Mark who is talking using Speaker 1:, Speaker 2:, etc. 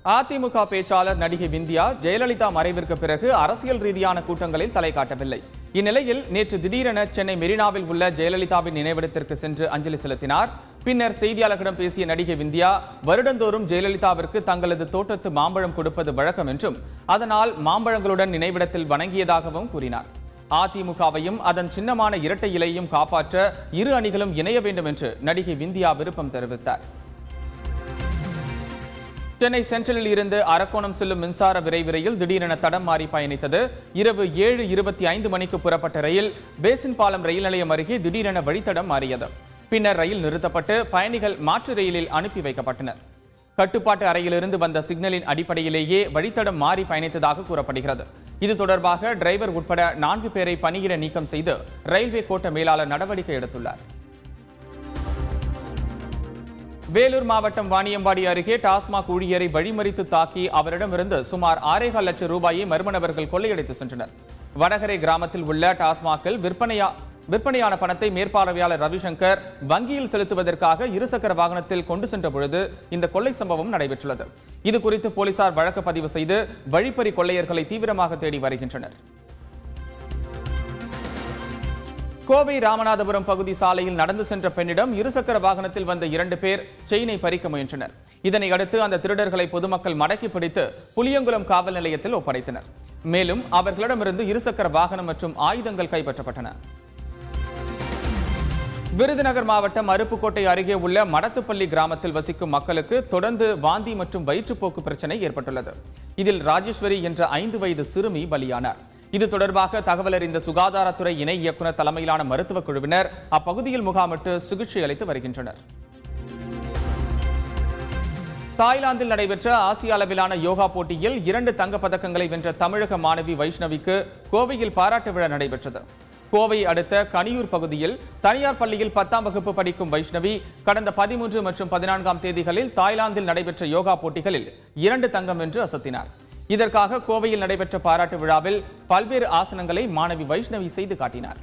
Speaker 1: அதிமுக பேச்சாளர் நடிகை விந்தியா ஜெயலலிதா மறைவிற்கு பிறகு அரசியல் ரீதியான கூட்டங்களில் தலை காட்டவில்லை. இந்நிலையில் நேற்று திடீரென சென்னை மெரினாவில் உள்ள ஜெயலலிதாவின் நினைவிடத்திற்கு சென்று அஞ்சலி செலுத்தினார். பின்னர் செய்தியாளர்களிடம் பேசிய நடிகை விந்தியா, வருடந்தோறும் ஜெயலலிதாவிற்கு தங்களது தோட்டத்து மாம்பழம் கொடுப்பது வழக்கம் என்றும் அதனால் மாம்பழங்களுடன் நினைவிடத்தில் வணங்கியதாகவும் கூறினார். அதிமுகவையும் அதன் சின்னமான இரட்டை இலையையும் காப்பாற்ற இரு அணிகளும் இணைய வேண்டும் என்று நடிகை விந்தியா விருப்பம் தெரிவித்தார். சென்னை சென்ட்ரலில் இருந்து அரக்கோணம் செல்லும் மின்சார விரைவு ரயில் திடீரென தடம் மாறி பயணித்தது. இரவு 7:25 மணிக்கு புறப்பட்ட ரயில் பேசின் பாலம் ரயில் நிலையம் அருகே திடீரென வழித்தடம் மாறியது. பின்னர் ரயில் நிறுத்தப்பட்டு பயணிகள் மாற்று ரயிலில் அனுப்பி வைக்கப்பட்டனர். கட்டுப்பாட்டு அறையிலிருந்து வந்த சிக்னலின் அடிப்படையிலேயே வழித்தடம் மாறி பயணித்ததாக கூறப்படுகிறது. இது தொடர்பாக டிரைவர் உட்பட 4 பேரை பணியிட நீக்கம் செய்து ரயில்வே கோட்ட மேலாளர் நடவடிக்கை எடுத்துள்ளார். வேலூர் மாவட்டம் வாணியம்பாடி அருகே டாஸ்மாக் ஊழியரை வழிமறித்து தாக்கி அவரிடமிருந்து சுமார் 6.25 லட்சம் ரூபாயை மர்ம நபர்கள் கொள்ளையடித்து சென்றனர். வடகரை கிராமத்தில் உள்ள டாஸ்மாகில் விற்பனையான பணத்தை மேற்பார்வையாளர் ரவிசங்கர் வங்கியில் செலுத்துவதற்காக இருசக்கர வாகனத்தில் கொண்டு சென்ற பொழுது இந்த கொள்ளை சம்பவம் நடைபெற்றுள்ளது. இதுகுறித்து போலீசார் வழக்கு பதிவு செய்து வழிப்பறி கொள்ளையர்களை தீவிரமாக தேடி வருகின்றனர். கோவை ராமநாதபுரம் பகுதி சாலையில் நடந்து சென்ற பெண்ணிடம் இருசக்கர வாகனத்தில் வந்த 2 பேர் செயினை பறிக்க முயன்றனர். இதனை அடுத்து அந்த திருடர்களை பொதுமக்கள் மடக்கி பிடித்து புளியங்குளம் காவல் நிலையத்தில் ஒப்படைத்தனர். மேலும் அவர்களிடமிருந்து இருசக்கர வாகனம் மற்றும் ஆயுதங்கள் கைப்பற்றப்பட்டன. விருதுநகர் மாவட்டம் அருப்புக்கோட்டை அருகே உள்ள மடத்துப்பள்ளி கிராமத்தில் வசிக்கும் மக்களுக்கு தொடர்ந்து வாந்தி மற்றும் வயிற்றுப்போக்கு பிரச்சனை ஏற்பட்டுள்ளது. இதில் ராஜேஸ்வரி என்ற 5 வயது சிறுமி பலியானார். இது தொடர்பாக தகவல் அறிந்த சுகாதாரத்துறை இணை இயக்குநர் தலைமையிலான மருத்துவக் குழுவினர் அப்பகுதியில் முகாமிட்டு சிகிச்சை அளித்து வருகின்றனர். தாய்லாந்தில் நடைபெற்ற ஆசிய அளவிலான யோகா போட்டியில் 2 தங்கப் பதக்கங்களை வென்ற தமிழக மாணவி வைஷ்ணவிக்கு கோவையில் பாராட்டு விழா நடைபெற்றது. கோவை அடுத்த கனியூர் பகுதியில் தனியார் பள்ளியில் 10ஆம் வகுப்பு படிக்கும் வைஷ்ணவி கடந்த 13 மற்றும் 14ஆம் தேதிகளில் தாய்லாந்தில் நடைபெற்ற யோகா போட்டிகளில் 2 தங்கம் வென்று அசத்தினார். இதற்காக கோவையில் நடைபெற்ற பாராட்டு விழாவில் பல்வேறு ஆசனங்களை மாணவி வைஷ்ணவி செய்து காட்டினார்.